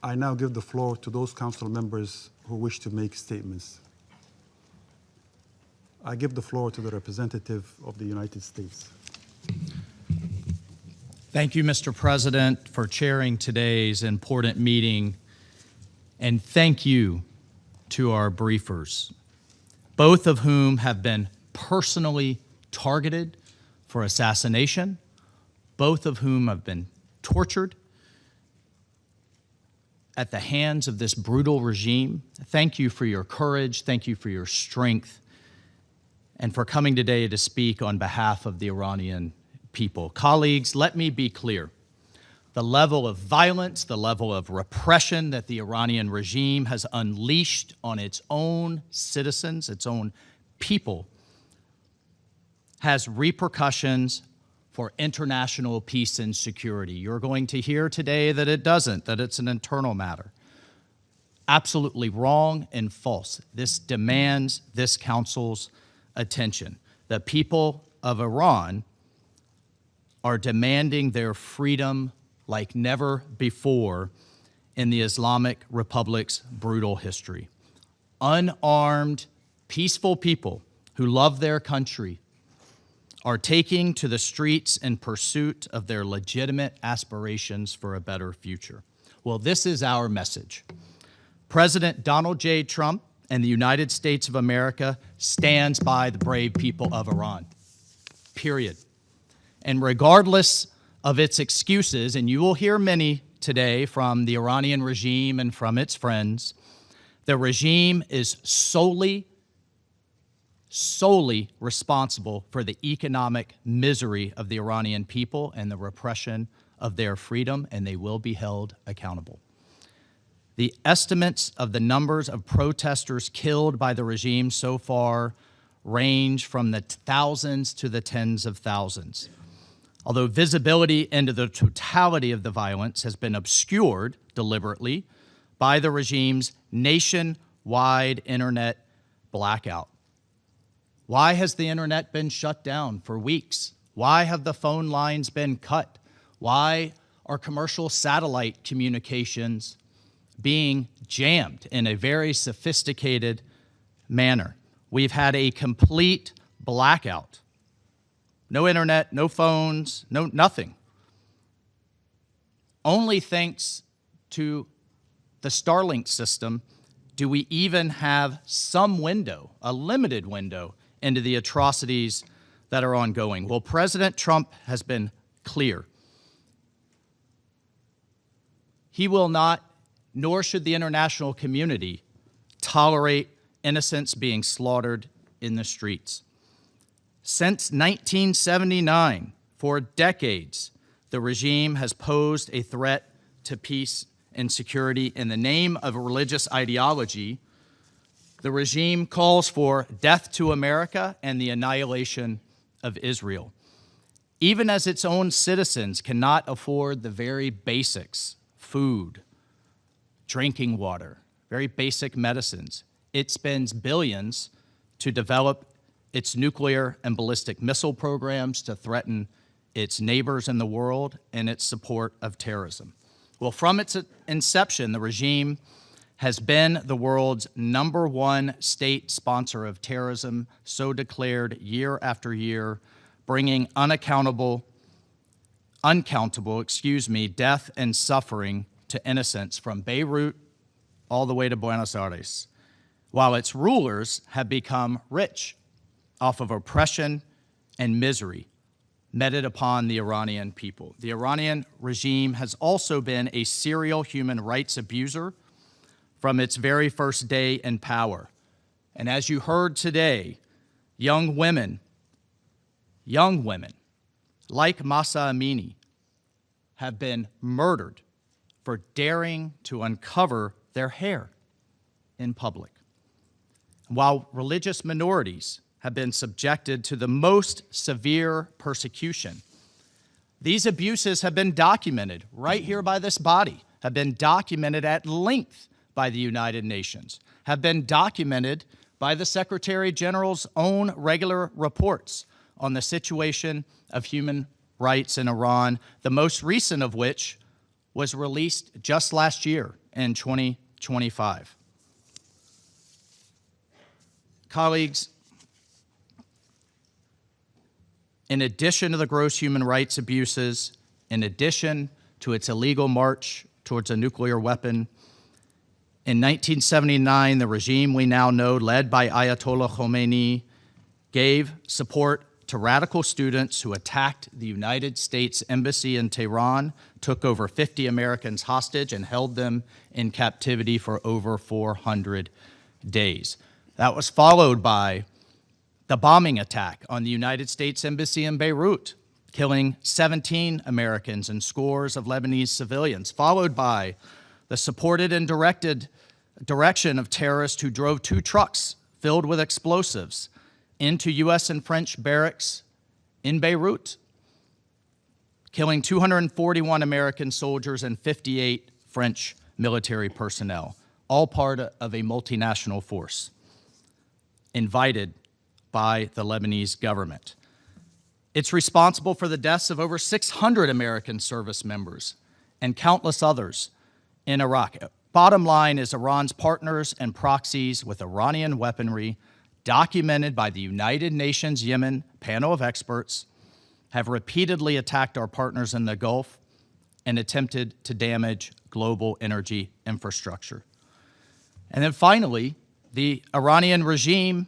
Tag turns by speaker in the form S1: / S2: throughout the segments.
S1: I now give the floor to those council members who wish to make statements. I give the floor to the representative of the United States.
S2: Thank you, Mr. President, for chairing today's important meeting, and thank you to our briefers, both of whom have been personally targeted for assassination, both of whom have been tortured at the hands of this brutal regime. Thank you for your courage, thank you for your strength, and for coming today to speak on behalf of the Iranian people. Colleagues, let me be clear. The level of violence, the level of repression that the Iranian regime has unleashed on its own citizens, its own people, has repercussions for international peace and security. You're going to hear today that it doesn't, that it's an internal matter. Absolutely wrong and false. This demands this council's attention. The people of Iran are demanding their freedom like never before in the Islamic Republic's brutal history. Unarmed, peaceful people who love their country are taking to the streets in pursuit of their legitimate aspirations for a better future. Well, this is our message. President Donald J. Trump and the United States of America stands by the brave people of Iran, period. And regardless of its excuses, and you will hear many today from the Iranian regime and from its friends, the regime is solely responsible for the economic misery of the Iranian people and the repression of their freedom, and they will be held accountable. The estimates of the numbers of protesters killed by the regime so far range from the thousands to the tens of thousands. Although visibility into the totality of the violence has been obscured deliberately by the regime's nationwide internet blackout. Why has the internet been shut down for weeks? Why have the phone lines been cut? Why are commercial satellite communications being jammed in a very sophisticated manner? We've had a complete blackout. No internet, no phones, nothing. Only thanks to the Starlink system do we even have some window, a limited window, into the atrocities that are ongoing. Well, President Trump has been clear. He will not, nor should the international community, tolerate innocents being slaughtered in the streets. Since 1979, for decades, the regime has posed a threat to peace and security in the name of religious ideology. The regime calls for death to America and the annihilation of Israel. Even as its own citizens cannot afford the very basics, food, drinking water, very basic medicines, it spends billions to develop its nuclear and ballistic missile programs to threaten its neighbors in the world and its support of terrorism. Well, from its inception, the regime has been the world's '1 state sponsor of terrorism, so declared year after year, bringing uncountable death and suffering to innocents from Beirut all the way to Buenos Aires, while its rulers have become rich off of oppression and misery meted upon the Iranian people. The Iranian regime has also been a serial human rights abuser from its very first day in power. And as you heard today, young women like Mahsa Amini have been murdered for daring to uncover their hair in public. While religious minorities have been subjected to the most severe persecution, these abuses have been documented right here by this body, have been documented at length by the United Nations, have been documented by the Secretary General's own regular reports on the situation of human rights in Iran, the most recent of which was released just last year in 2025. Colleagues, in addition to the gross human rights abuses, in addition to its illegal march towards a nuclear weapon, in 1979, the regime we now know, led by Ayatollah Khomeini, gave support to radical students who attacked the United States Embassy in Tehran, took over 50 Americans hostage, and held them in captivity for over 400 days. That was followed by the bombing attack on the United States Embassy in Beirut, killing 17 Americans and scores of Lebanese civilians, followed by the supported and direction of terrorists who drove 2 trucks filled with explosives into U.S. and French barracks in Beirut, killing 241 American soldiers and 58 French military personnel, all part of a multinational force invited by the Lebanese government. It's responsible for the deaths of over 600 American service members and countless others in Iraq. Bottom line is Iran's partners and proxies with Iranian weaponry, documented by the United Nations Yemen panel of experts, have repeatedly attacked our partners in the Gulf and attempted to damage global energy infrastructure. And then finally, the Iranian regime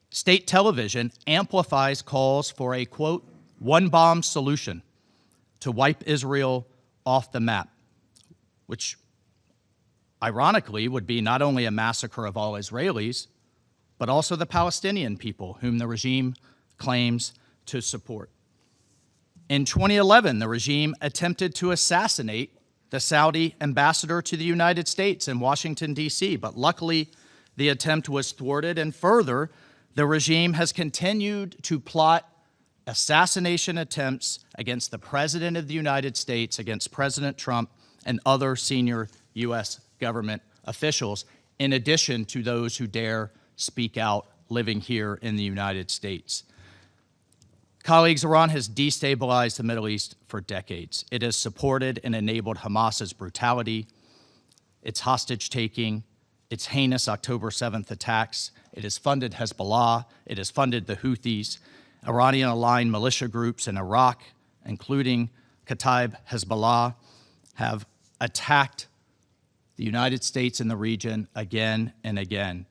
S2: state television amplifies calls for a, quote, one-bomb solution to wipe Israel off the map, which ironically would be not only a massacre of all Israelis, but also the Palestinian people whom the regime claims to support. In 2011, the regime attempted to assassinate the Saudi ambassador to the United States in Washington, D.C., but luckily the attempt was thwarted, and further, the regime has continued to plot assassination attempts against the President of the United States, against President Trump, and other senior U.S. government officials, in addition to those who dare speak out living here in the United States. Colleagues, Iran has destabilized the Middle East for decades. It has supported and enabled Hamas's brutality, its hostage-taking, its heinous October 7th attacks. It has funded Hezbollah. It has funded the Houthis. Iranian-aligned militia groups in Iraq, including Kataib Hezbollah, have attacked the United States and the region again and again.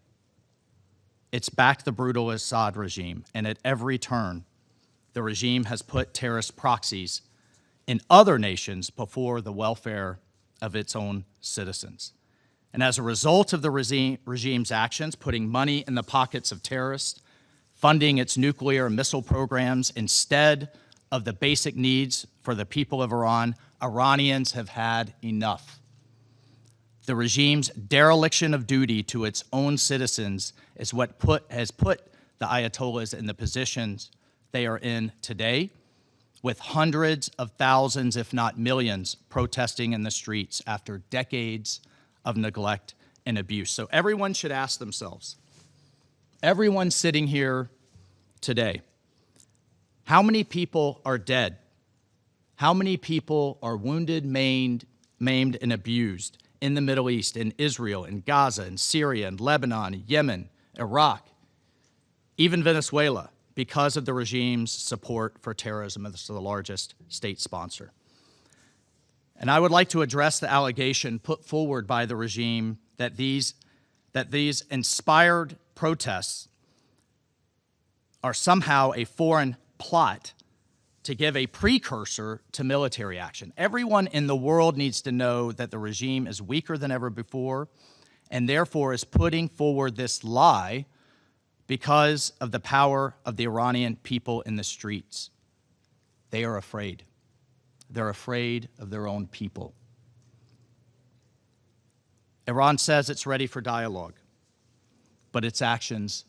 S2: It's backed the brutal Assad regime, and at every turn, the regime has put terrorist proxies in other nations before the welfare of its own citizens. And as a result of the regime's actions, putting money in the pockets of terrorists, funding its nuclear and missile programs instead of the basic needs for the people of Iran, Iranians have had enough. The regime's dereliction of duty to its own citizens is what has put the Ayatollahs in the positions they are in today, with hundreds of thousands, if not millions, protesting in the streets after decades of neglect and abuse. So everyone should ask themselves, everyone sitting here today, how many people are dead? How many people are wounded, maimed, and abused in the Middle East, in Israel, in Gaza, in Syria, in Lebanon, Yemen, Iraq, even Venezuela, because of the regime's support for terrorism as the largest state sponsor? And I would like to address the allegation put forward by the regime that these inspired protests are somehow a foreign plot to give a precursor to military action. Everyone in the world needs to know that the regime is weaker than ever before, and therefore is putting forward this lie because of the power of the Iranian people in the streets. They are afraid. They're afraid of their own people. Iran says it's ready for dialogue, but its actions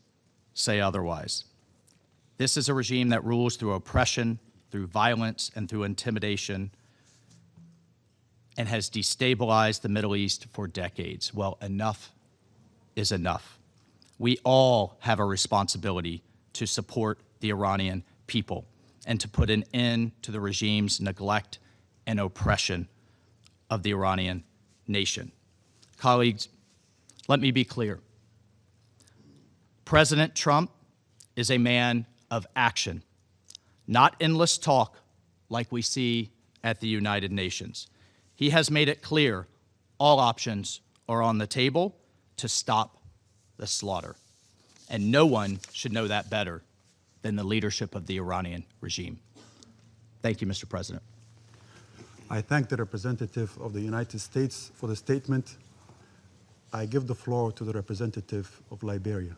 S2: say otherwise. This is a regime that rules through oppression, through violence, and through intimidation, and has destabilized the Middle East for decades. Well, enough is enough. We all have a responsibility to support the Iranian people and to put an end to the regime's neglect and oppression of the Iranian nation. Colleagues, let me be clear. President Trump is a man of action, not endless talk like we see at the United Nations. He has made it clear all options are on the table to stop the slaughter. And no one should know that better than the leadership of the Iranian regime. Thank you, Mr. President.
S1: I thank the representative of the United States for the statement. I give the floor to the representative of Liberia.